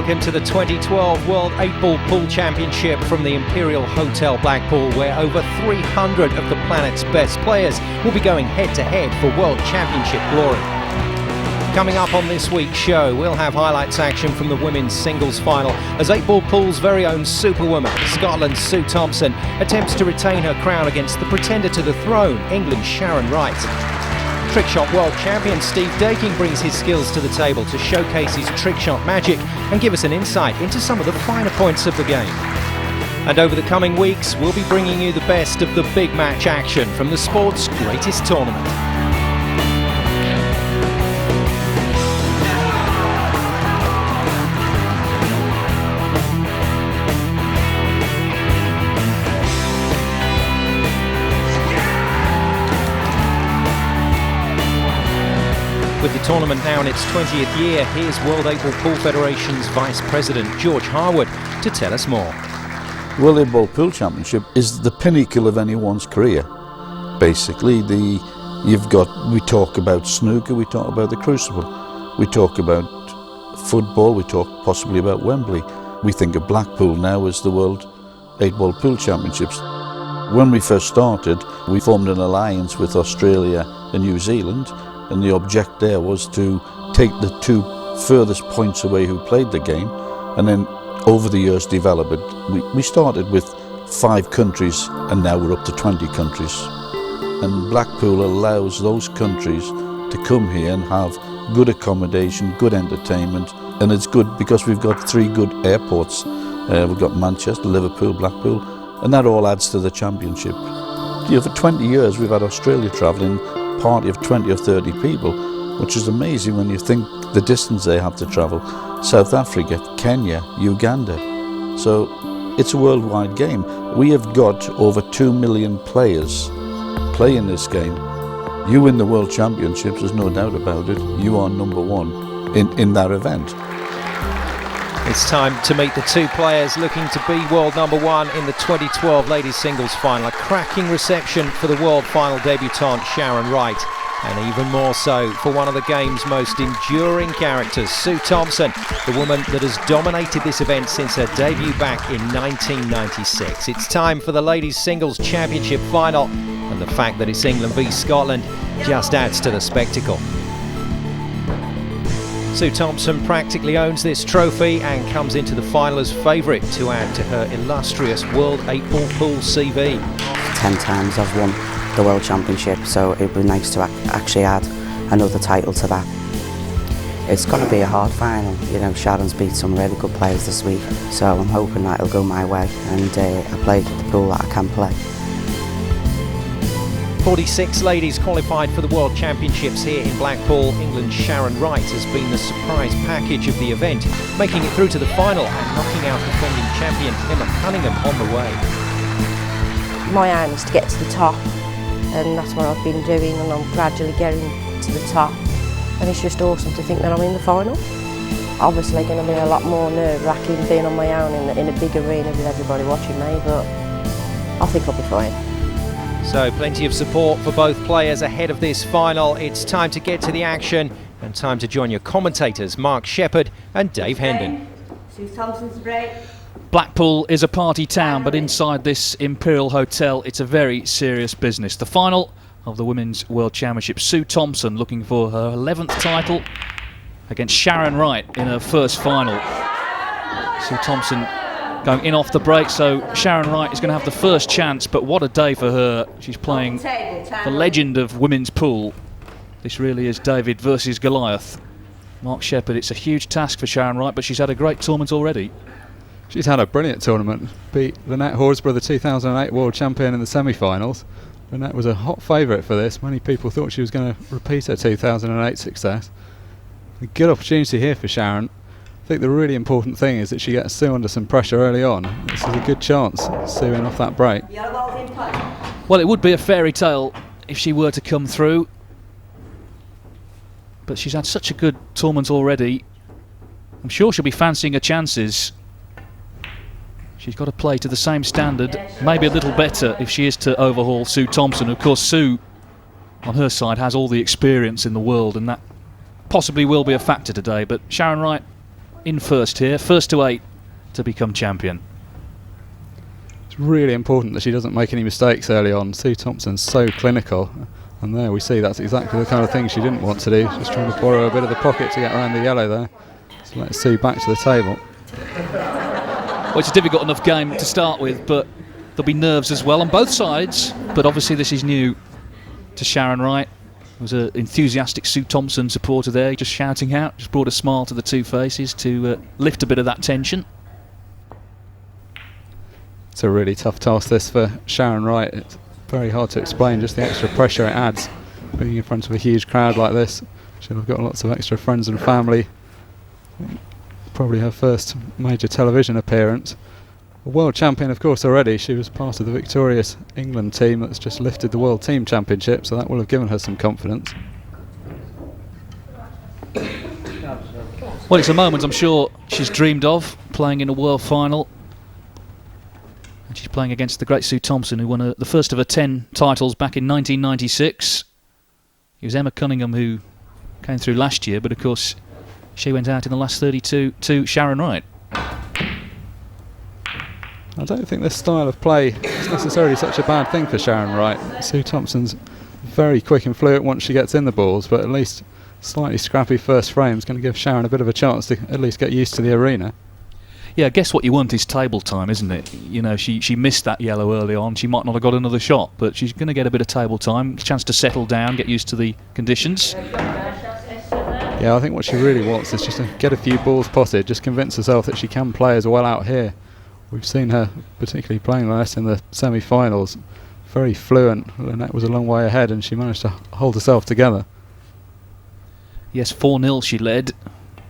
welcome to the 2012 World 8-Ball Pool Championship from the Imperial Hotel Blackpool, where over 300 of the planet's best players will be going head-to-head for World Championship glory. Coming up on this week's show, we'll have highlights action from the women's singles final as 8-Ball Pool's very own superwoman, Scotland's Sue Thompson, attempts to retain her crown against the pretender to the throne, England's Sharon Wright. Trickshot world champion Steve Daking brings his skills to the table to showcase his trickshot magic and give us an insight into some of the finer points of the game. And over the coming weeks, we'll be bringing you the best of the big match action from the sport's greatest tournament. With the tournament now in its 20th year, here's World 8-Ball Pool Federation's Vice President George Harwood to tell us more. World 8-Ball Pool Championship is the pinnacle of anyone's career. Basically, we talk about snooker, we talk about the Crucible, we talk about football, we talk possibly about Wembley. We think of Blackpool now as the World 8-Ball Pool Championships. When we first started, we formed an alliance with Australia and New Zealand, and the object there was to take the two furthest points away who played the game and then over the years develop it. We started with 5 countries and now we're up to 20 countries. And Blackpool allows those countries to come here and have good accommodation, good entertainment, and it's good because we've got 3 good airports. We've got Manchester, Liverpool, Blackpool, and that all adds to the championship. For 20 years we've had Australia travelling party of 20 or 30 people, which is amazing when you think the distance they have to travel. South Africa, Kenya, Uganda. So it's a worldwide game. We have got over 2 million players playing this game. You win the World Championships, there's no doubt about it. You are number one in that event. It's time to meet the 2 players looking to be world number 1 in the 2012 ladies singles final. A cracking reception for the world final debutante Sharon Wright, and even more so for one of the game's most enduring characters, Sue Thompson, the woman that has dominated this event since her debut back in 1996. It's time for the ladies singles championship final, and the fact that it's England v Scotland just adds to the spectacle. Sue Thompson practically owns this trophy and comes into the final as favourite to add to her illustrious World 8-Ball Pool CV. 10 times I've won the World Championship, so it would be nice to actually add another title to that. It's going to be a hard final. Sharon's beat some really good players this week, so I'm hoping that it'll go my way and I play the pool that I can play. 46 ladies qualified for the World Championships here in Blackpool. England's Sharon Wright has been the surprise package of the event, making it through to the final and knocking out defending champion Emma Cunningham on the way. My aim is to get to the top, and that's what I've been doing, and I'm gradually getting to the top, and it's just awesome to think that I'm in the final. Obviously going to be a lot more nerve-wracking being on my own in a big arena with everybody watching me, but I think I'll be fine. So plenty of support for both players ahead of this final. It's time to get to the action and time to join your commentators Mark Shepherd and Dave Hendon. Sue Thompson's break. Blackpool is a party town, but inside this Imperial Hotel it's a very serious business. The final of the Women's World Championship. Sue Thompson looking for her 11th title against Sharon Wright in her first final. Sue Thompson going in off the break, so Sharon Wright is going to have the first chance, but what a day for her. She's playing the legend of women's pool. This really is David versus Goliath. Mark Shepherd, it's a huge task for Sharon Wright, but she's had a great tournament already. She's had a brilliant tournament. Beat Lynette Horsburgh, the 2008 world champion, in the semi-finals. Lynette was a hot favourite for this. Many people thought she was going to repeat her 2008 success. A good opportunity here for Sharon. I think the really important thing is that she gets Sue under some pressure early on. This is a good chance, Sue in off that break. Well, it would be a fairy tale if she were to come through, but she's had such a good tournament already. I'm sure she'll be fancying her chances. She's got to play to the same standard, maybe a little better if she is to overhaul Sue Thompson. Of course, Sue, on her side, has all the experience in the world, and that possibly will be a factor today, but Sharon Wright in first here, first to 8 to become champion. It's really important that she doesn't make any mistakes early on. Sue Thompson's so clinical, and there we see that's exactly the kind of thing she didn't want to do. Just trying to borrow a bit of the pocket to get around the yellow there. So let's Sue back to the table. Well, it's a difficult enough game to start with, but there'll be nerves as well on both sides. But obviously this is new to Sharon Wright. There was an enthusiastic Sue Thompson supporter there, just shouting out, just brought a smile to the two faces to lift a bit of that tension. It's a really tough task this for Sharon Wright. It's very hard to explain just the extra pressure it adds being in front of a huge crowd like this. She'll have got lots of extra friends and family. Probably her first major television appearance. A world champion, of course, already. She was part of the victorious England team that's just lifted the World Team Championship, so that will have given her some confidence. Well, it's a moment I'm sure she's dreamed of, playing in a world final. And she's playing against the great Sue Thompson, who won the first of her 10 titles back in 1996. It was Emma Cunningham who came through last year, but of course she went out in the last 32 to Sharon Wright. I don't think this style of play is necessarily such a bad thing for Sharon Wright. Sue Thompson's very quick and fluent once she gets in the balls, but at least slightly scrappy first frame is going to give Sharon a bit of a chance to at least get used to the arena. Yeah, I guess what you want is table time, isn't it? You know, she missed that yellow early on. She might not have got another shot, but she's going to get a bit of table time, chance to settle down, get used to the conditions. Yeah, I think what she really wants is just to get a few balls potted, just convince herself that she can play as well out here. We've seen her particularly playing like this in the semi-finals. Very fluent. Lynette was a long way ahead and she managed to hold herself together. Yes, 4-0 she led.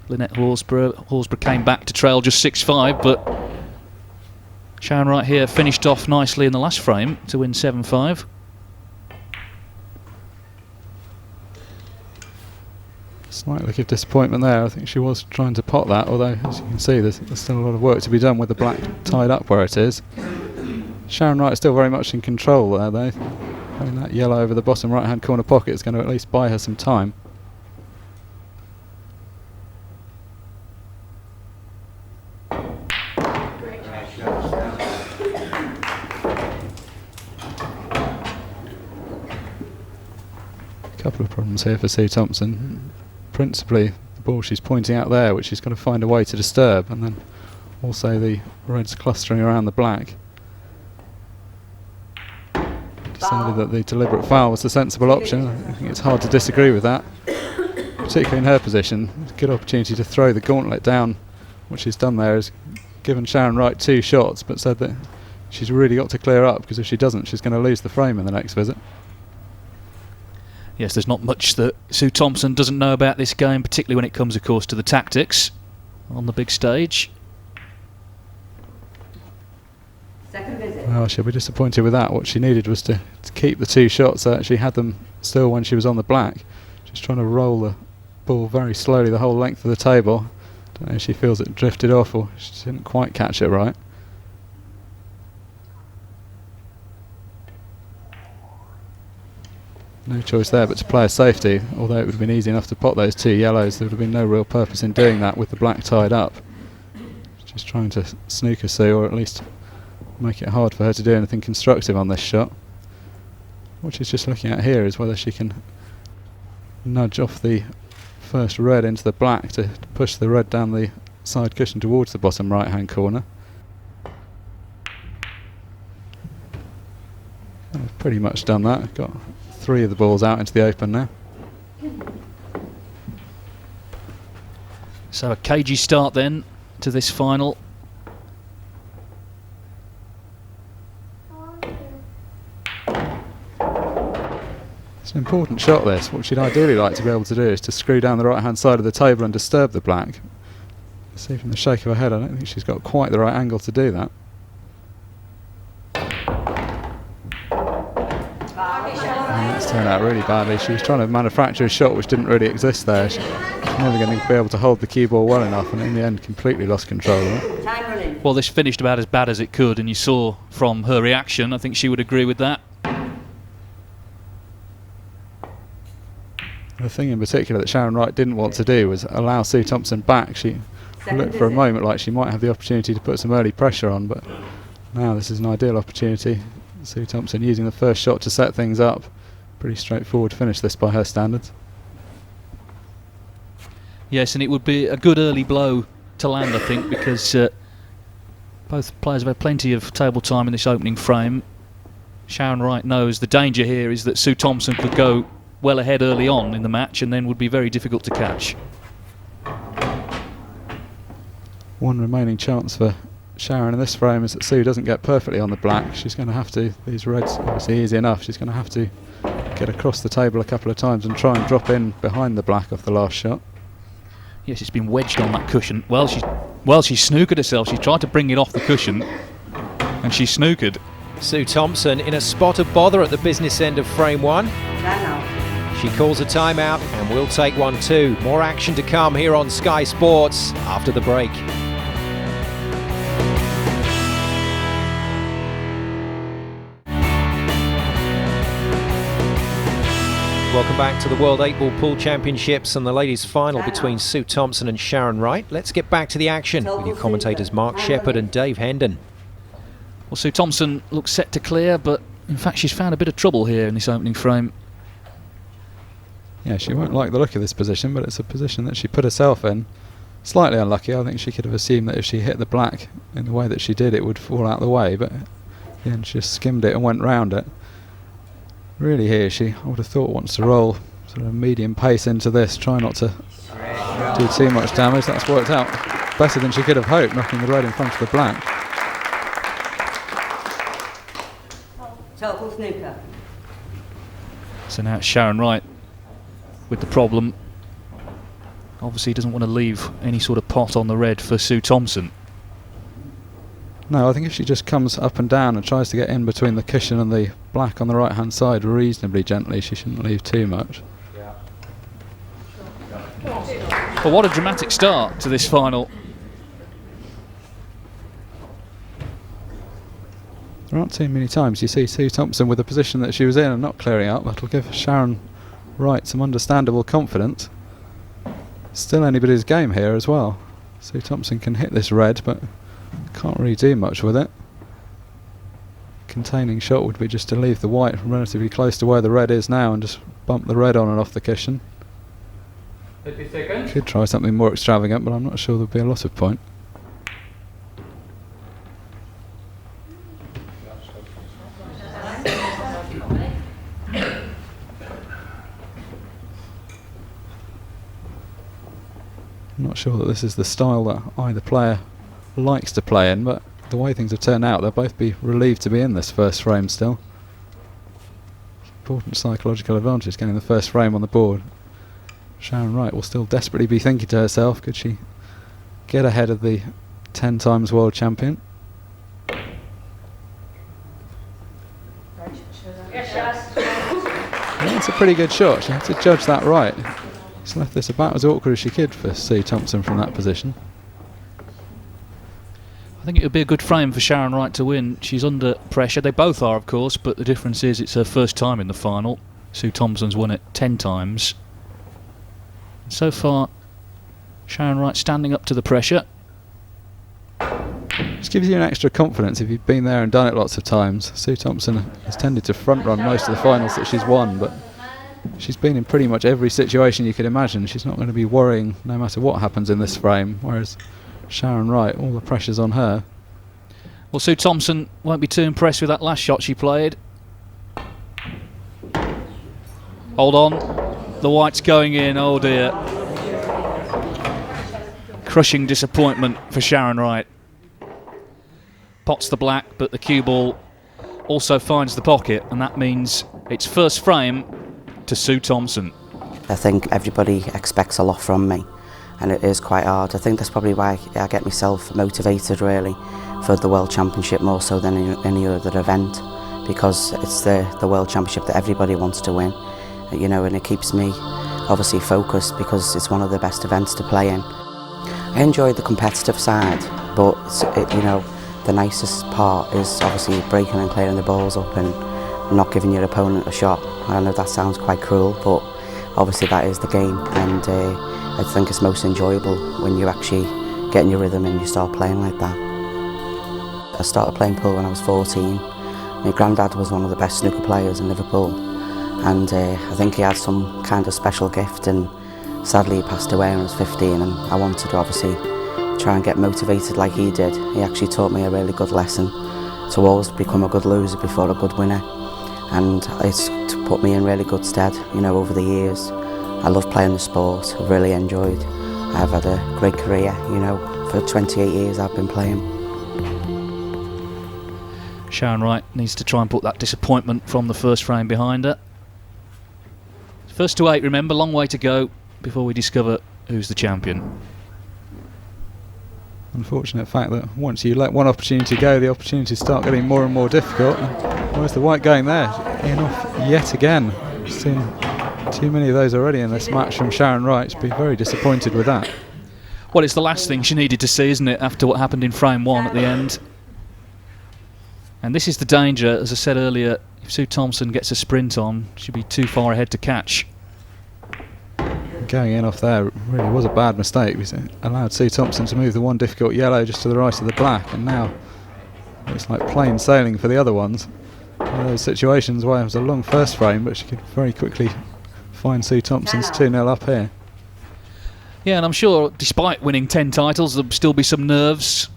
Lynette Horsburgh came back to trail just 6-5, but Sharon Wright here finished off nicely in the last frame to win 7-5. Slight look of disappointment there. I think she was trying to pot that, although as you can see there's still a lot of work to be done with the black tied up where it is. Sharon Wright is still very much in control there though. Having that yellow over the bottom right hand corner pocket is going to at least buy her some time. A couple of problems here for Sue Thompson. Principally the ball she's pointing out there, which she's got to find a way to disturb, and then also the reds clustering around the black. Decided that the deliberate foul was the sensible option. I think it's hard to disagree with that, particularly in her position. It's a good opportunity to throw the gauntlet down. What she's done there is given Sharon Wright 2 shots, but said that she's really got to clear up, because if she doesn't she's going to lose the frame in the next visit. Yes, there's not much that Sue Thompson doesn't know about this game, particularly when it comes, of course, to the tactics on the big stage. Second visit. Well, she'll be disappointed with that. What she needed was to keep the 2 shots. She had them still when she was on the black. She's trying to roll the ball very slowly the whole length of the table. Don't know if she feels it drifted off or she didn't quite catch it right. No choice there but to play a safety, although it would have been easy enough to pot those 2 yellows. There would have been no real purpose in doing that with the black tied up. Just trying to snooker Sue, or at least make it hard for her to do anything constructive on this shot. What she's just looking at here is whether she can nudge off the first red into the black to push the red down the side cushion towards the bottom right hand corner. I've pretty much done that. Got 3 of the balls out into the open now. So a cagey start then to this final. It's an important shot this. What she'd ideally like to be able to do is to screw down the right hand side of the table and disturb the black. See from the shake of her head, I don't think she's got quite the right angle to do that. And that's turned out really badly. She was trying to manufacture a shot which didn't really exist there. She's never going to be able to hold the cue ball well enough, and in the end completely lost control of it. Time running. Well, this finished about as bad as it could, and you saw from her reaction, I think she would agree with that. The thing in particular that Sharon Wright didn't want to do was allow Sue Thompson back. She looked for a moment like she might have the opportunity to put some early pressure on, but now this is an ideal opportunity. Sue Thompson using the first shot to set things up. Pretty straightforward finish this by her standards. Yes, and it would be a good early blow to land, I think, because both players have had plenty of table time in this opening frame. Sharon Wright knows the danger here is that Sue Thompson could go well ahead early on in the match and then would be very difficult to catch. One remaining chance for Sharon in this frame is that Sue doesn't get perfectly on the black. She's going to have to, these reds obviously easy enough, she's going to have to get across the table a couple of times and try and drop in behind the black off the last shot. Yes, it's been wedged on that cushion. Well, she snookered herself. She tried to bring it off the cushion and she snookered. Sue Thompson in a spot of bother at the business end of frame one. She calls a timeout and we'll take one too. More action to come here on Sky Sports after the break. Welcome back to the World 8-Ball Pool Championships and the ladies' final between Sue Thompson and Sharon Wright. Let's get back to the action with your commentators Mark Shepherd and Dave Hendon. Well, Sue Thompson looks set to clear, but in fact she's found a bit of trouble here in this opening frame. Yeah, she won't like the look of this position, but it's a position that she put herself in. Slightly unlucky. I think she could have assumed that if she hit the black in the way that she did, it would fall out of the way, but then she just skimmed it and went round it. Really here, I would have thought, wants to roll sort of medium pace into this, try not to do too much damage. That's worked out better than she could have hoped, knocking the red in front of the black. Total snooker. So now it's Sharon Wright with the problem. Obviously he doesn't want to leave any sort of pot on the red for Sue Thompson. No, I think if she just comes up and down and tries to get in between the cushion and the black on the right hand side reasonably gently, she shouldn't leave too much. Well, what a dramatic start to this final. There aren't too many times you see Sue Thompson with the position that she was in and not clearing up. That'll give Sharon Wright some understandable confidence. Still anybody's game here as well. Sue Thompson can hit this red, but can't really do much with it. Containing shot would be just to leave the white relatively close to where the red is now and just bump the red on and off the cushion. 50 seconds. Could try something more extravagant, but I'm not sure there'll be a lot of point. I'm not sure that this is the style that either player likes to play in, but the way things have turned out, they'll both be relieved to be in this first frame still. Important psychological advantage getting the first frame on the board. Sharon Wright will still desperately be thinking to herself, could she get ahead of the 10 times world champion? That's a pretty good shot. She had to judge that right. She's left this about as awkward as she could for Sue Thompson from that position. I think it would be a good frame for Sharon Wright to win. She's under pressure. They both are, of course, but the difference is it's her first time in the final. Sue Thompson's won it 10 times. So far, Sharon Wright standing up to the pressure. Just gives you an extra confidence if you've been there and done it lots of times. Sue Thompson has tended to front run most of the finals that she's won, but she's been in pretty much every situation you could imagine. She's not going to be worrying no matter what happens in this frame, whereas Sharon Wright, all the pressure's on her. Well, Sue Thompson won't be too impressed with that last shot she played. Hold on. The white's going in. Oh dear. Crushing disappointment for Sharon Wright. Pots the black, but the cue ball also finds the pocket, and that means it's first frame to Sue Thompson. I think everybody expects a lot from me, and it is quite hard. I think that's probably why I get myself motivated really for the World Championship more so than any other event, because it's the World Championship that everybody wants to win, you know, and it keeps me obviously focused because it's one of the best events to play in. I enjoy the competitive side, but you know, the nicest part is obviously breaking and clearing the balls up and not giving your opponent a shot. I know that sounds quite cruel, but obviously that is the game, and I think it's most enjoyable when you actually, get in your rhythm and you start playing like that. I started playing pool when I was 14. My granddad was one of the best snooker players in Liverpool, and I think he had some kind of special gift, and sadly he passed away when I was 15, and I wanted to obviously try and get motivated like he did. He actually taught me a really good lesson to always become a good loser before a good winner, and it's put me in really good stead, you know, over the years. I love playing the sport, I've really enjoyed. I've had a great career, you know, for 28 years I've been playing. Sharon Wright needs to try and put that disappointment from the first frame behind her. First to 8, remember, long way to go before we discover who's the champion. Unfortunate fact that once you let one opportunity go, the opportunities start getting more and more difficult. Where's the white going there? In off yet again. We've seen too many of those already in this match from Sharon Wright. To be very disappointed with that. Well, it's the last thing she needed to see, isn't it, after what happened in frame 1 at the end. And this is the danger, as I said earlier, if Sue Thompson gets a sprint on, she'll be too far ahead to catch. Going in off there really was a bad mistake, because it allowed Sue Thompson to move the one difficult yellow just to the right of the black, and now it's like plain sailing for the other ones. One of those situations where it was a long first frame, but she could very quickly find Sue Thompson's 2-0 up here. Yeah, and I'm sure despite winning 10 titles, there'll still be some nerves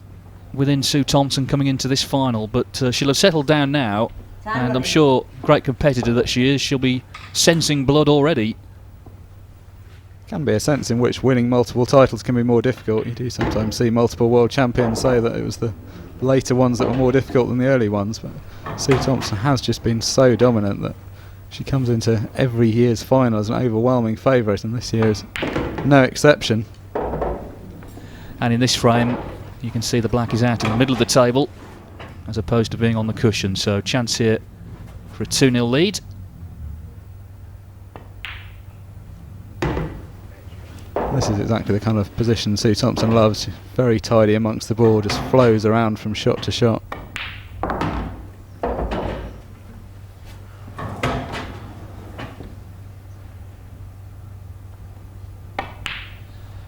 within Sue Thompson coming into this final, but she'll have settled down now, and I'm sure, great competitor that she is, she'll be sensing blood already. Can be a sense in which winning multiple titles can be more difficult. You do sometimes see multiple world champions say that it was the later ones that were more difficult than the early ones, but Sue Thompson has just been so dominant that she comes into every year's final as an overwhelming favourite, and this year is no exception. And in this frame, you can see the black is out in the middle of the table as opposed to being on the cushion, so chance here for a 2-0 lead. This is exactly the kind of position Sue Thompson loves. Very tidy amongst the board, just flows around from shot to shot.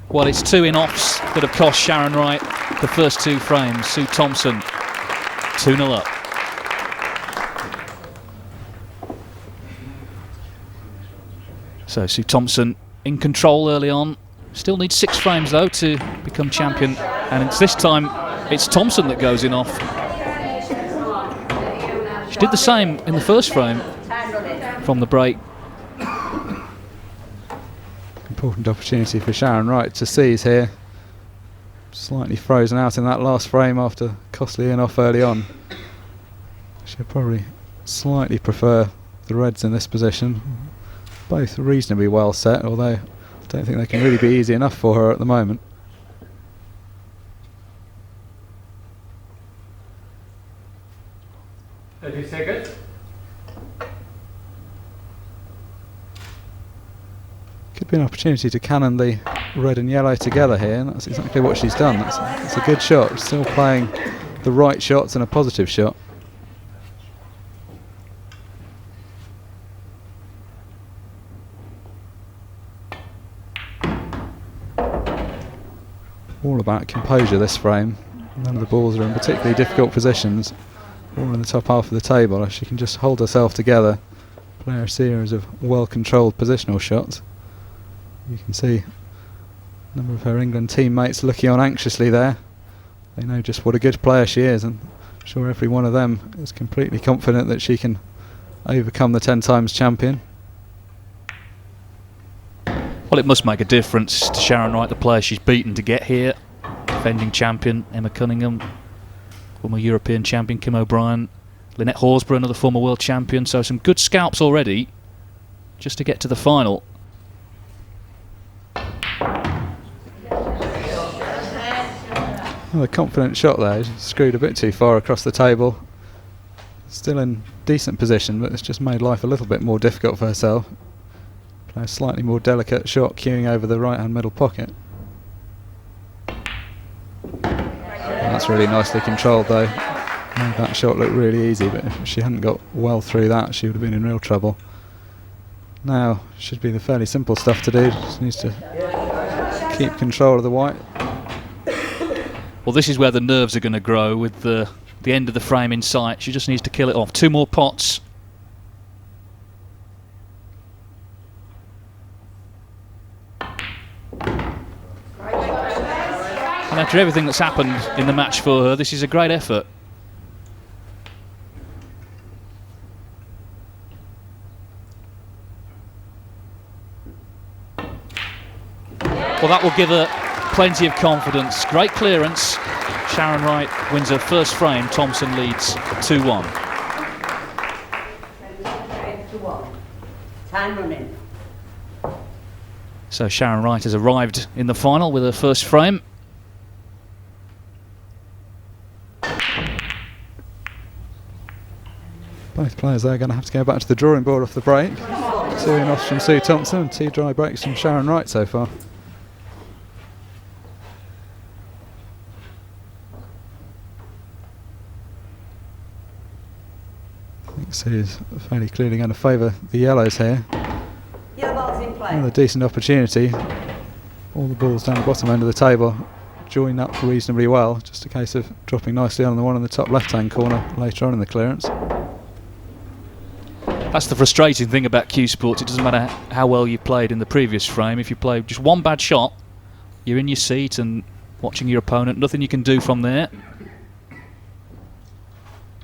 Well, it's 2 in-offs that have cost Sharon Wright the first 2 frames. Sue Thompson 2-0 up. So Sue Thompson in control early on. Still needs 6 frames though to become champion, and it's this time it's Thompson that goes in off. She did the same in the first frame from the break. Important opportunity for Sharon Wright to seize here. Slightly frozen out in that last frame after costly in off early on. She'll probably slightly prefer the reds in this position. Both reasonably well set, although I don't think they can really be easy enough for her at the moment. Could be an opportunity to cannon the red and yellow together here, and that's exactly what she's done. That's a good shot. Still playing the right shots and a positive shot. All about composure this frame. None of the balls are in particularly difficult positions. All in the top half of the table. She can just hold herself together, play a series of well-controlled positional shots. You can see a number of her England teammates looking on anxiously there. They know just what a good player she is, and I'm sure every one of them is completely confident that she can overcome the 10 times champion. Well, it must make a difference to Sharon Wright, the player she's beaten to get here. Defending champion Emma Cunningham, former European champion Kim O'Brien, Lynette Horsburgh, another former world champion, so some good scalps already just to get to the final. Another confident shot there. She screwed a bit too far across the table. Still in decent position, but it's just made life a little bit more difficult for herself. Play a slightly more delicate shot, cueing over the right hand middle pocket. That's really nicely controlled though. Made that shot look really easy, but if she hadn't got well through that, she would have been in real trouble. Now should be the fairly simple stuff to do. Just needs to keep control of the white. Well, this is where the nerves are going to grow with the end of the frame in sight. She just needs to kill it off. 2 more pots. And after everything that's happened in the match for her, this is a great effort. Well, that will give her plenty of confidence. Great clearance. Sharon Wright wins her first frame. Thompson leads 2-1. Time running. So Sharon Wright has arrived in the final with her first frame. Both players there are going to have to go back to the drawing board off the break. 2 in-offs from Sue Thompson and 2 dry breaks from Sharon Wright so far. I think Sue's fairly clearly going to favour the yellows here. Yellow ball's in play. Another decent opportunity. All the balls down the bottom end of the table join up reasonably well. Just a case of dropping nicely on the one in the top left-hand corner later on in the clearance. That's the frustrating thing about Q Sports. It doesn't matter how well you played in the previous frame. If you play just one bad shot, you're in your seat and watching your opponent. Nothing you can do from there.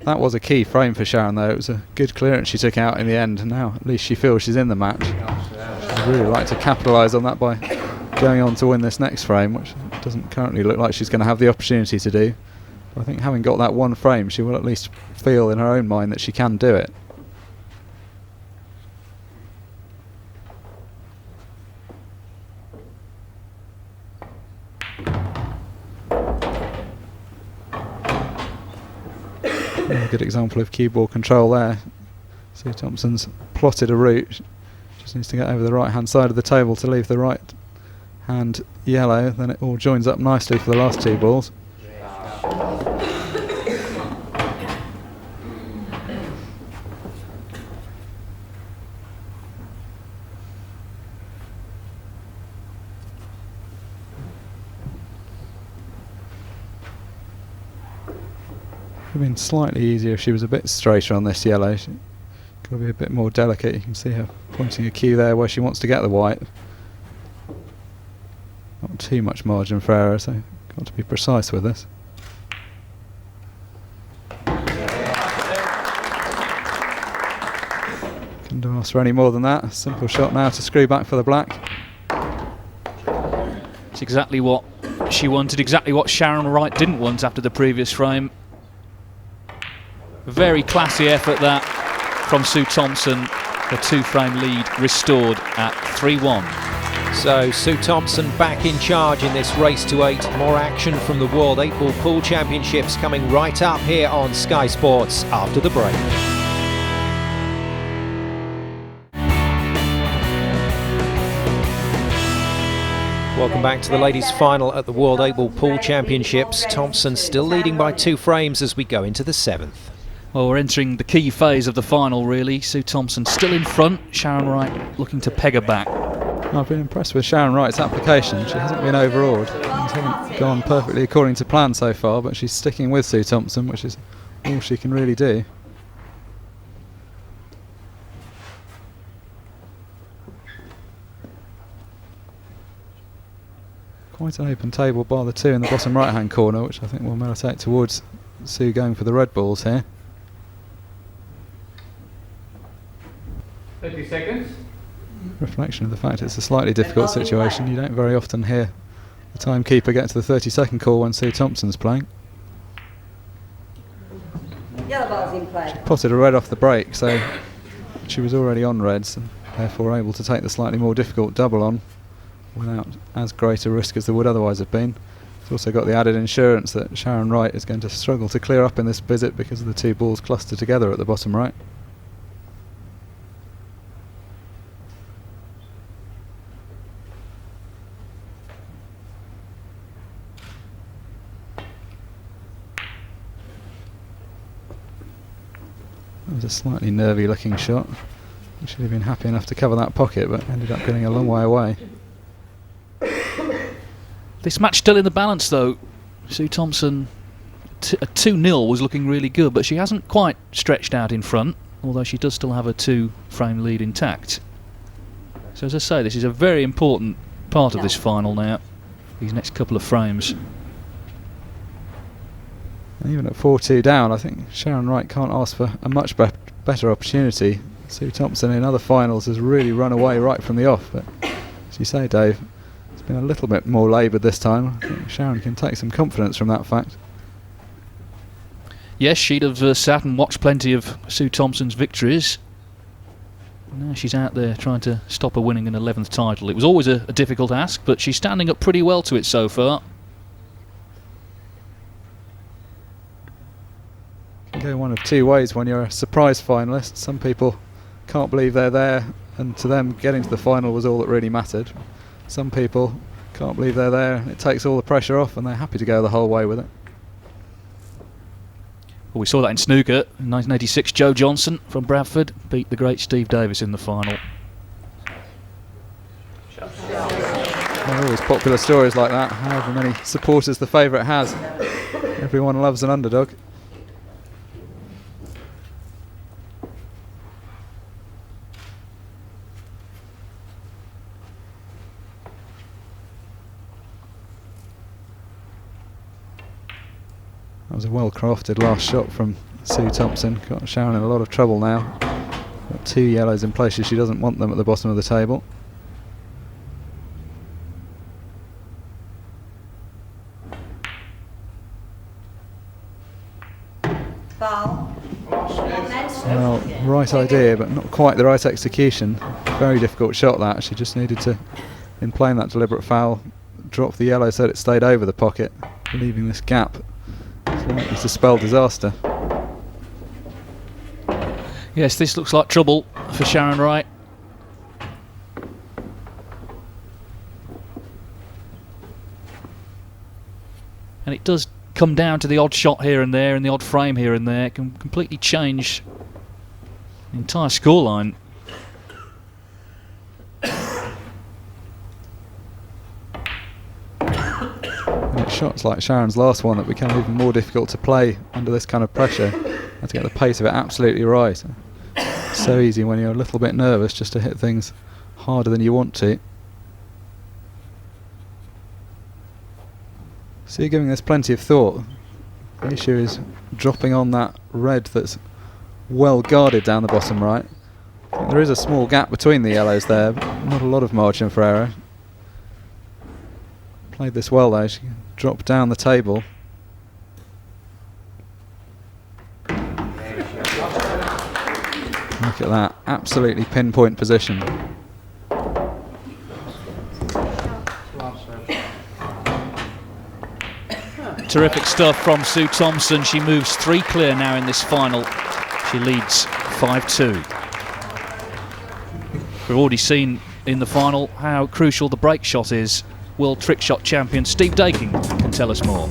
That was a key frame for Sharon though. It was a good clearance she took out in the end, and now at least she feels she's in the match. I'd really like to capitalise on that by going on to win this next frame, which doesn't currently look like she's going to have the opportunity to do. But I think having got that one frame, she will at least feel in her own mind that she can do it. A good example of cue ball control there. Sue Thompson's plotted a route. Just needs to get over the right hand side of the table to leave the right hand yellow, then it all joins up nicely for the last 2 balls. Would have been slightly easier if she was a bit straighter on this yellow. She's got to be a bit more delicate. You can see her pointing a cue there where she wants to get the white. Not too much margin for error, so got to be precise with this. Couldn't have asked for any more than that. A simple shot now to screw back for the black. It's exactly what she wanted, exactly what Sharon Wright didn't want after the previous frame. Very classy effort that from Sue Thompson. The 2-frame lead restored at 3-1. So Sue Thompson back in charge in this race to 8. More action from the World 8-Ball Pool Championships coming right up here on Sky Sports after the break. Welcome back to the ladies' final at the World 8-Ball Pool Championships. Thompson still leading by 2 frames as we go into the 7th. Well, we're entering the key phase of the final, really. Sue Thompson still in front. Sharon Wright looking to peg her back. I've been impressed with Sharon Wright's application. She hasn't been overawed. Things haven't gone perfectly according to plan so far, but she's sticking with Sue Thompson, which is all she can really do. Quite an open table bar the 2 in the bottom right hand corner, which I think will militate towards Sue going for the red balls here. 30 seconds. Reflection of the fact it's a slightly difficult situation. You don't very often hear the timekeeper get to the 30-second call when Sue Thompson's playing. Yellow ball's in play. She potted a red off the break, so she was already on reds and therefore able to take the slightly more difficult double on without as great a risk as there would otherwise have been. It's also got the added insurance that Sharon Wright is going to struggle to clear up in this visit because of the 2 balls clustered together at the bottom right. That was a slightly nervy looking shot. She should have been happy enough to cover that pocket, but ended up getting a long way away. This match still in the balance though. Sue Thompson, a 2-0 was looking really good, but she hasn't quite stretched out in front, although she does still have a 2-frame lead intact. So as I say, this is a very important part of this final now, these next couple of frames. Even at 4-2 down, I think Sharon Wright can't ask for a much better opportunity. Sue Thompson in other finals has really run away right from the off, but as you say, Dave, it's been a little bit more laboured this time. I think Sharon can take some confidence from that fact. Yes, she'd have sat and watched plenty of Sue Thompson's victories. Now she's out there trying to stop her winning an 11th title. It was always a difficult ask, but she's standing up pretty well to it so far. Can go one of two ways when you're a surprise finalist. Some people can't believe they're there, and to them getting to the final was all that really mattered. Some people can't believe they're there, and it takes all the pressure off, and they're happy to go the whole way with it. Well, we saw that in snooker in 1986. Joe Johnson from Bradford beat the great Steve Davis in the final. There are always popular stories like that, however many supporters the favourite has. Everyone loves an underdog. That was a well-crafted last shot from Sue Thompson. Got Sharon in a lot of trouble now. Got 2 yellows in places she doesn't want them at the bottom of the table. Foul. Well, right idea, but not quite the right execution. Very difficult shot that. She just needed to, in playing that deliberate foul, drop the yellow so that it stayed over the pocket, leaving this gap. Likely to spell disaster. Yes, this looks like trouble for Sharon Wright. And it does come down to the odd shot here and there and the odd frame here and there. It can completely change the entire scoreline. Shots like Sharon's last one that become even more difficult to play under this kind of pressure. Have to get the pace of it absolutely right. It's so easy when you're a little bit nervous just to hit things harder than you want to. So you're giving this plenty of thought. The issue is dropping on that red that's well guarded down the bottom right. I think there is a small gap between the yellows there, but not a lot of margin for error. Played this well though. She dropped down the table. Look at that, absolutely pinpoint position. Terrific stuff from Sue Thompson. She moves 3 clear now in this final. She leads 5-2. We've already seen in the final how crucial the break shot is. World Trick Shot champion Steve Daking can tell us more.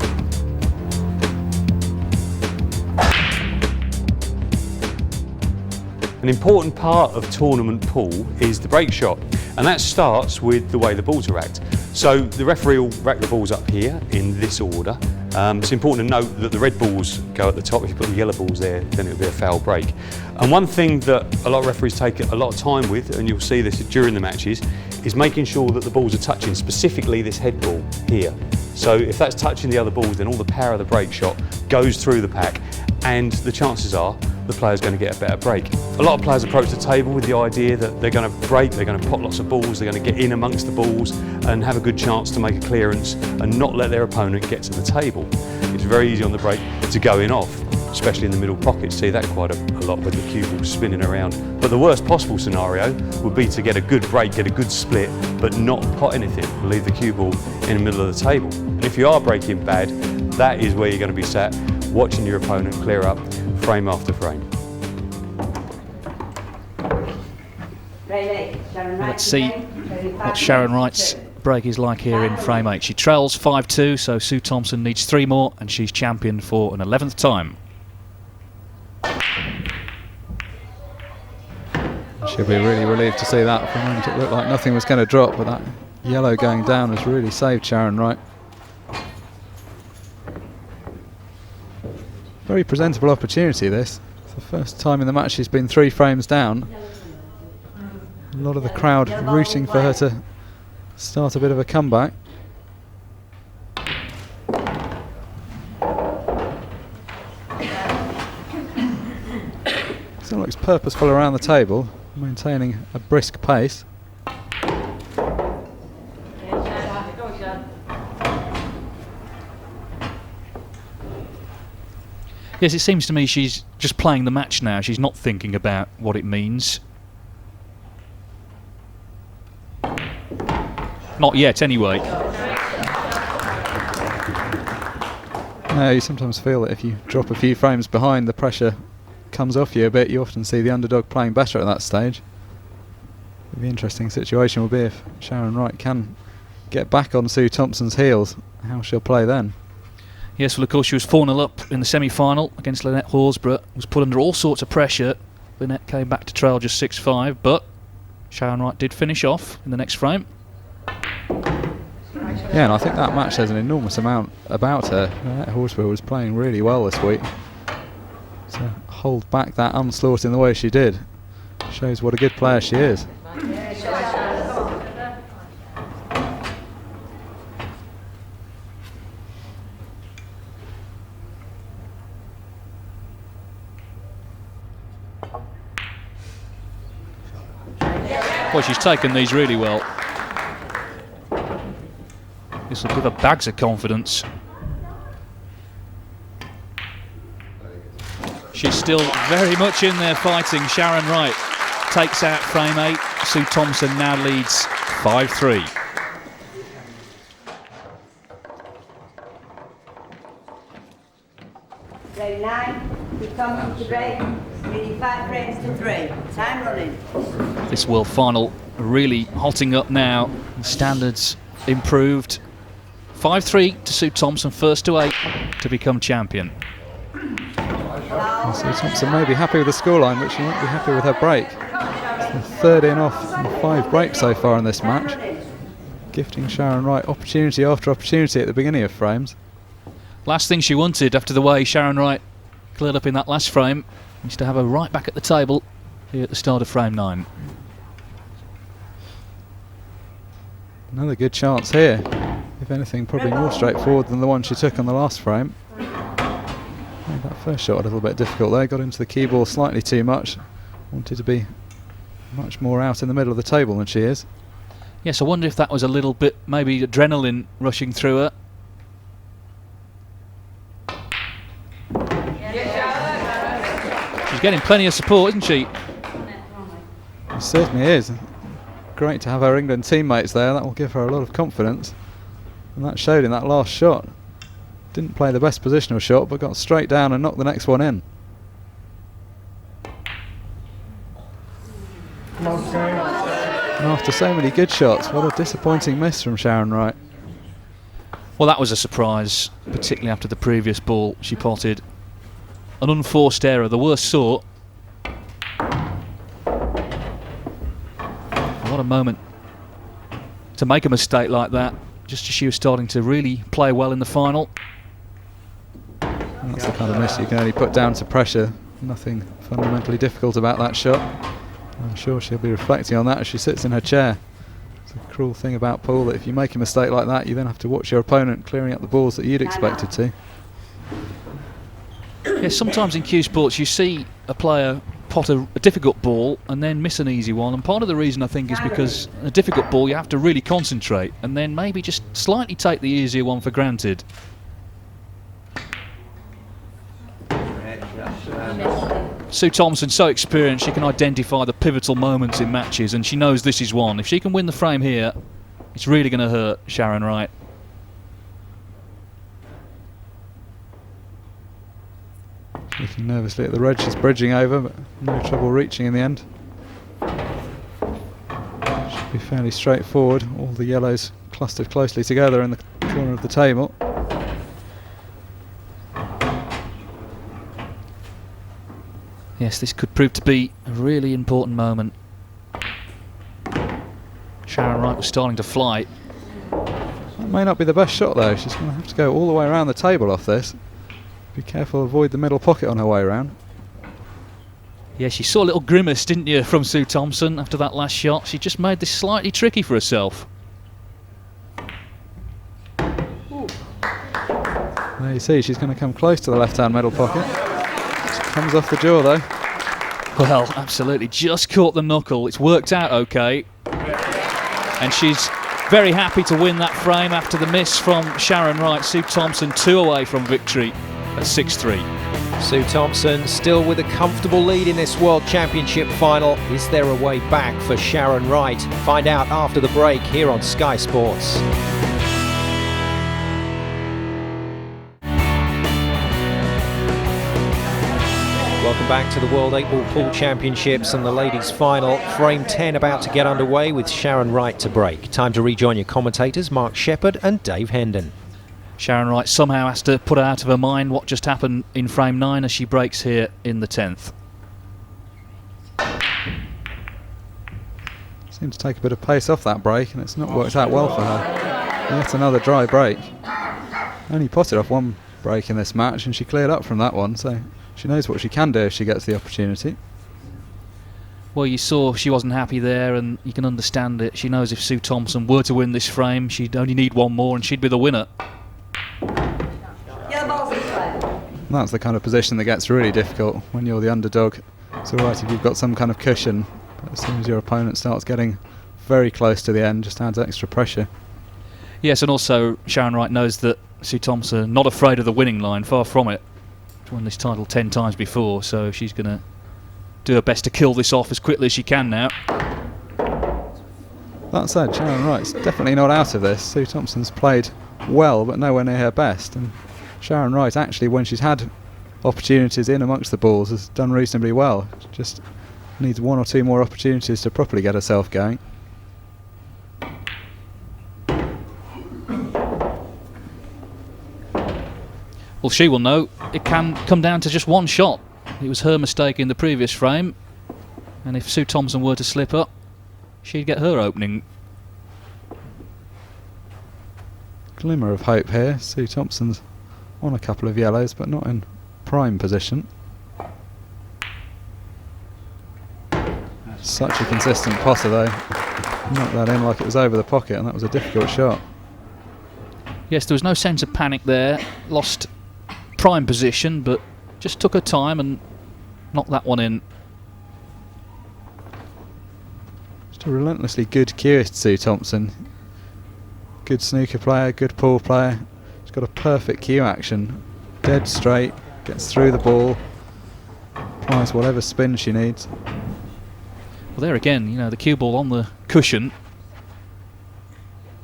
An important part of tournament pool is the break shot, and that starts with the way the balls are racked. So the referee will rack the balls up here in this order. It's important to note that the red balls go at the top. If you put the yellow balls there, then it'll be a foul break. And one thing that a lot of referees take a lot of time with, and you'll see this during the matches, is making sure that the balls are touching, specifically this head ball here. So if that's touching the other balls, then all the power of the break shot goes through the pack, and the chances are the player's going to get a better break. A lot of players approach the table with the idea that they're going to break, they're going to pot lots of balls, they're going to get in amongst the balls and have a good chance to make a clearance and not let their opponent get to the table. It's very easy on the break to go in off, especially in the middle pocket. See that quite a lot with the cue ball spinning around. But the worst possible scenario would be to get a good break, get a good split, but not pot anything, leave the cue ball in the middle of the table. And if you are breaking bad, that is where you're going to be sat, watching your opponent clear up frame after frame. Let's see what Sharon Wright's break is like here in frame 8. She trails 5-2, so Sue Thompson needs 3 more, and she's champion for an 11th time. She'll be really relieved to see that. For a moment it looked like nothing was going to drop, but that yellow going down has really saved Sharon Wright. Very presentable opportunity this. It's the first time in the match she's been 3 frames down. A lot of the crowd rooting for her to start a bit of a comeback. Still looks purposeful around the table, maintaining a brisk pace. Yes, it seems to me she's just playing the match now. She's not thinking about what it means. Not yet, anyway. No, you sometimes feel that if you drop a few frames behind, the pressure comes off you a bit. You often see the underdog playing better at that stage. The interesting situation will be if Sharon Wright can get back on Sue Thompson's heels, how she'll play then. Yes, well, of course, she was 4-0 up in the semi-final against Lynette Horsburgh. Was put under all sorts of pressure. Lynette came back to trail just 6-5, but Sharon Wright did finish off in the next frame. Yeah, and I think that match has an enormous amount about her. Lynette Horsburgh was playing really well this week. To hold back that onslaught in the way she did shows what a good player she is. Well, she's taken these really well. This will give her bags of confidence. She's still very much in there fighting. Sharon Wright takes out frame 8. Sue Thompson now leads 5-3. Round 9, we come to break, leading 5 frames to 3. Time running. This world final really hotting up now. The standards improved. 5-3 to Sue Thompson, first to 8 to become champion. Well, Sue Thompson may be happy with the scoreline, but she won't be happy with her break. It's the third in off and 5 breaks so far in this match, gifting Sharon Wright opportunity after opportunity at the beginning of frames. Last thing she wanted after the way Sharon Wright cleared up in that last frame is to have her right back at the table here at the start of frame 9. Another good chance here. If anything, probably more straightforward than the one she took on the last frame. Made that first shot a little bit difficult there, got into the key ball slightly too much. Wanted to be much more out in the middle of the table than she is. Yes, I wonder if that was a little bit, maybe adrenaline rushing through her. She's getting plenty of support, isn't she? It certainly is. Great to have her England teammates there. That will give her a lot of confidence. And that showed in that last shot. Didn't play the best positional shot, but got straight down and knocked the next one in. And after so many good shots, what a disappointing miss from Sharon Wright. Well, that was a surprise, particularly after the previous ball she potted. An unforced error, the worst sort. What a moment to make a mistake like that, just as she was starting to really play well in the final. And that's the kind of miss you can only put down to pressure. Nothing fundamentally difficult about that shot. I'm sure she'll be reflecting on that as she sits in her chair. It's a cruel thing about pool that if you make a mistake like that, you then have to watch your opponent clearing up the balls that you'd expected to. Yes, sometimes in cue sports you see a player pot a difficult ball and then miss an easy one, and part of the reason I think is because a difficult ball you have to really concentrate and then maybe just slightly take the easier one for granted. Sue Thompson, so experienced, she can identify the pivotal moments in matches, and she knows this is one. If she can win the frame here, it's really going to hurt Sharon Wright. Looking nervously at the red she's bridging over, but no trouble reaching in the end. Should be fairly straightforward. All the yellows clustered closely together in the corner of the table. Yes, this could prove to be a really important moment. Sharon Wright was starting to fly. That may not be the best shot though. She's going to have to go all the way around the table off this. Be careful, avoid the middle pocket on her way around. Yeah, she saw a little grimace, didn't you, from Sue Thompson after that last shot. She just made this slightly tricky for herself. There you see, she's going to come close to the left-hand middle pocket. Just comes off the jaw, though. Well, absolutely. Just caught the knuckle. It's worked out okay. And she's very happy to win that frame after the miss from Sharon Wright. Sue Thompson 2 away from victory at 6-3. Sue Thompson still with a comfortable lead in this World Championship final. Is there a way back for Sharon Wright? Find out after the break here on Sky Sports. Welcome back to the World 8-Ball Pool Championships and the ladies' final. Frame 10 about to get underway with Sharon Wright to break. Time to rejoin your commentators, Mark Shepherd and Dave Hendon. Sharon Wright somehow has to put out of her mind what just happened in frame 9 as she breaks here in the 10th. Seemed to take a bit of pace off that break, and it's not worked out well for her. Yet another dry break. Only potted off one break in this match, and she cleared up from that one, so she knows what she can do if she gets the opportunity. Well, you saw she wasn't happy there, and you can understand it. She knows if Sue Thompson were to win this frame, she'd only need one more and she'd be the winner. And that's the kind of position that gets really difficult when you're the underdog. It's alright if you've got some kind of cushion, but as soon as your opponent starts getting very close to the end, just adds extra pressure. Yes, and also Sharon Wright knows that Sue Thompson not afraid of the winning line, far from it. She's won this title 10 times before, so she's going to do her best to kill this off as quickly as she can now. That said, Sharon Wright's definitely not out of this. Sue Thompson's played well, but nowhere near her best. And Sharon Wright, actually, when she's had opportunities in amongst the balls, has done reasonably well. She just needs 1 or 2 more opportunities to properly get herself going. Well, she will know it can come down to just one shot. It was her mistake in the previous frame, and if Sue Thompson were to slip up, she'd get her opening. Glimmer of hope here. Sue Thompson's on a couple of yellows, but not in prime position. Such a consistent potter, though. Knocked that in like it was over the pocket, and that was a difficult shot. Yes, there was no sense of panic there. Lost prime position, but just took her time and knocked that one in. Just a relentlessly good cueist, Sue Thompson. Good snooker player, good pool player. She's got a perfect cue action. Dead straight, gets through the ball, applies whatever spin she needs. Well, there again, you know, the cue ball on the cushion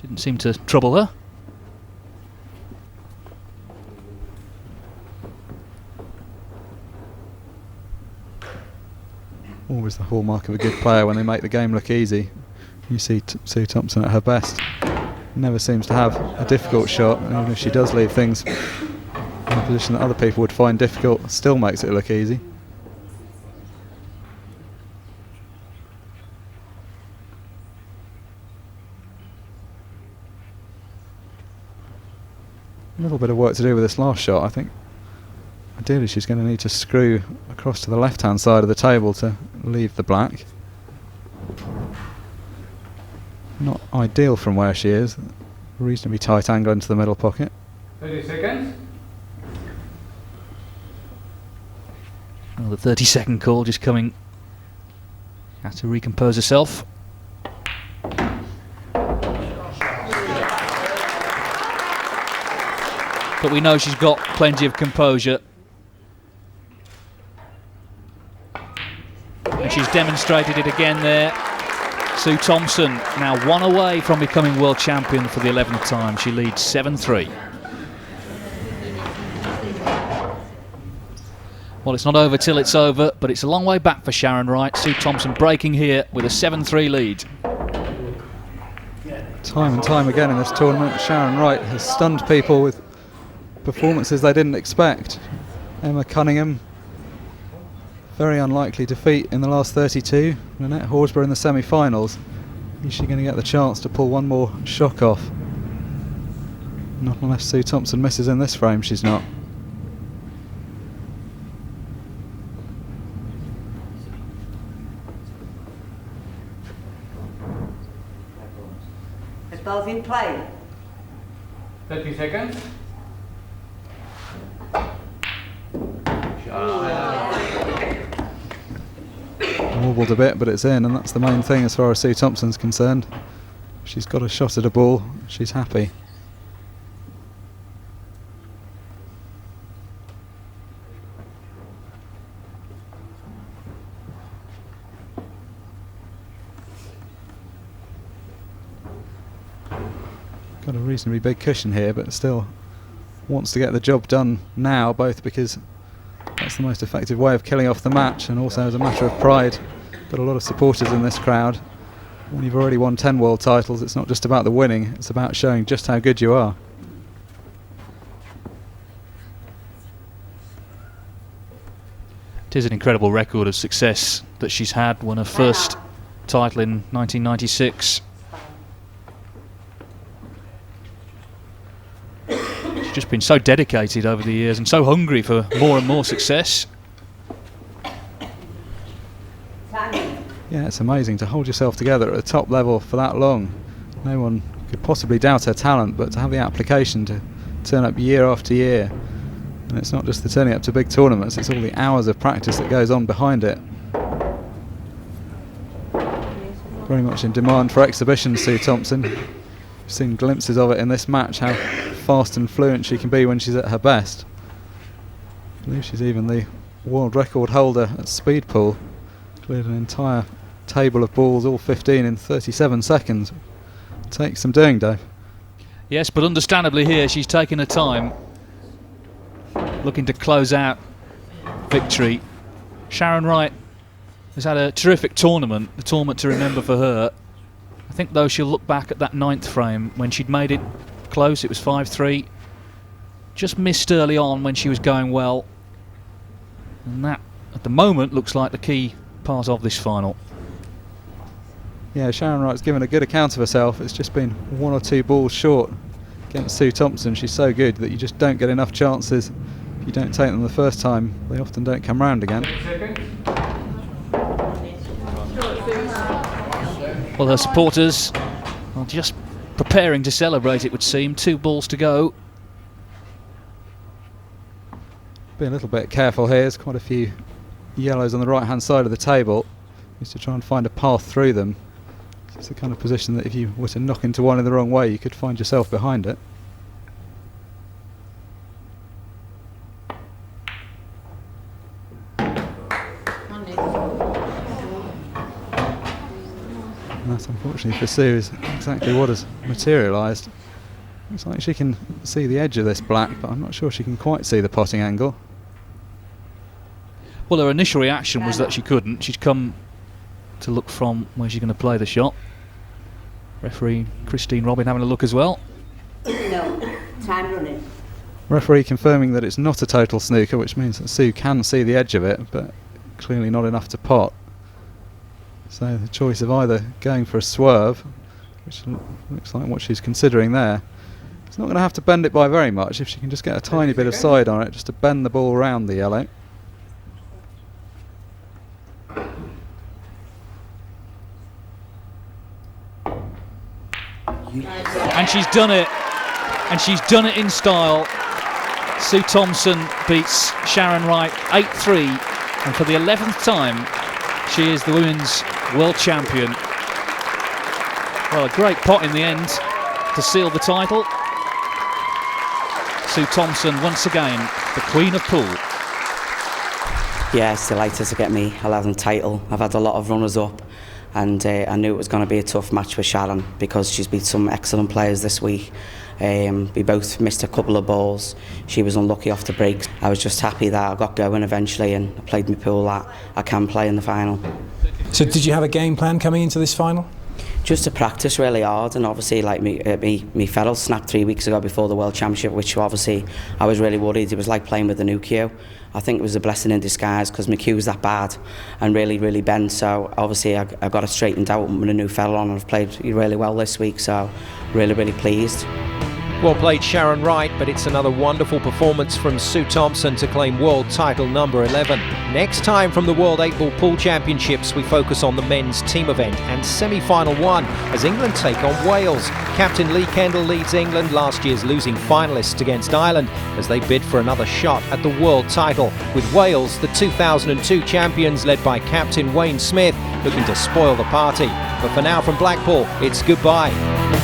didn't seem to trouble her. Always the hallmark of a good player when they make the game look easy. You see Sue Thompson at her best. Never seems to have a difficult shot, and even if she does leave things in a position that other people would find difficult, still makes it look easy. A little bit of work to do with this last shot, I think. Ideally she's going to need to screw across to the left hand side of the table to leave the black. Not ideal from where she is. Reasonably tight angle into the middle pocket. 30 seconds. Well, the 30-second call just coming. Has to recompose herself. But we know she's got plenty of composure. And she's demonstrated it again there. Sue Thompson now 1 away from becoming world champion for the 11th time. She leads 7-3. Well, it's not over till it's over, but it's a long way back for Sharon Wright. Sue Thompson breaking here with a 7-3 lead. Time and time again in this tournament, Sharon Wright has stunned people with performances they didn't expect. Emma Cunningham, very unlikely defeat in the last 32. Lynette Horsburgh in the semi-finals. Is she going to get the chance to pull one more shock off? Not unless Sue Thompson misses in this frame, she's not. Balls in play. 30 seconds. Wobbled a bit, but it's in, and that's the main thing as far as Sue Thompson's concerned. She's got a shot at a ball, she's happy. Got a reasonably big cushion here, but still wants to get the job done now, both because that's the most effective way of killing off the match, and also as a matter of pride. Got a lot of supporters in this crowd. When you've already won 10 world titles, it's not just about the winning, it's about showing just how good you are. It is an incredible record of success that she's had. Won her first title in 1996. She's just been so dedicated over the years and so hungry for more and more success. Yeah, it's amazing to hold yourself together at the top level for that long. No one could possibly doubt her talent, but to have the application to turn up year after year, and it's not just the turning up to big tournaments, it's all the hours of practice that goes on behind it. Very much in demand for exhibition, Sue Thompson. We've seen glimpses of it in this match, how fast and fluent she can be when she's at her best. I believe she's even the world record holder at speed pool. Cleared an entire table of balls, all 15 in 37 seconds. Takes some doing, Dave. Yes, but understandably here she's taken her time, looking to close out victory. Sharon Wright has had a terrific tournament, the tournament to remember for her. I think though she'll look back at that 9th frame when she'd made it close. It was 5-3. Just missed early on when she was going well, and that at the moment looks like the key part of this final. Yeah, Sharon Wright's given a good account of herself. It's just been 1 or 2 balls short against Sue Thompson. She's so good that you just don't get enough chances. If you don't take them the first time, they often don't come round again. Well, her supporters are just preparing to celebrate, it would seem. 2 balls to go. Be a little bit careful here. There's quite a few yellows on the right hand side of the table. Just to try and find a path through them. It's the kind of position that if you were to knock into one in the wrong way, you could find yourself behind it. And that, unfortunately for Sue, is exactly what has materialised. Looks like she can see the edge of this black, but I'm not sure she can quite see the potting angle. Well, her initial reaction was that she couldn't. She'd come to look from where she's going to play the shot. Referee Christine Robin having a look as well. No, time running. Referee confirming that it's not a total snooker, which means that Sue can see the edge of it, but clearly not enough to pot. So the choice of either going for a swerve, which looks like what she's considering there. It's not going to have to bend it by very much if she can just get a tiny bit of side on it, just to bend the ball around the yellow. And she's done it, and she's done it in style. Sue Thompson beats Sharon Wright 8-3, and for the 11th time she is the women's world champion. Well, a great pot in the end to seal the title. Sue Thompson once again the Queen of Pool. Yeah, it's delighted to get me 11th title. I've had a lot of runners up, and I knew it was going to be a tough match for Sharon because she's beat some excellent players this week. We both missed a couple of balls. She was unlucky off the breaks. I was just happy that I got going eventually and I played my pool that I can play in the final. So did you have a game plan coming into this final? Just to practice really hard, and obviously like me ferrule snapped 3 weeks ago before the World Championship, which obviously I was really worried. It was like playing with a new cue. I think it was a blessing in disguise because my cue was that bad and really bent, so obviously I got it straightened out with a new ferrule on, and I've played really well this week, so really pleased. Well played, Sharon Wright, but it's another wonderful performance from Sue Thompson to claim world title number 11. Next time from the World 8-Ball Pool Championships, we focus on the men's team event and semi-final 1 as England take on Wales. Captain Lee Kendall leads England, last year's losing finalists against Ireland, as they bid for another shot at the world title, with Wales, the 2002 champions, led by Captain Wayne Smith, looking to spoil the party. But for now from Blackpool, it's goodbye.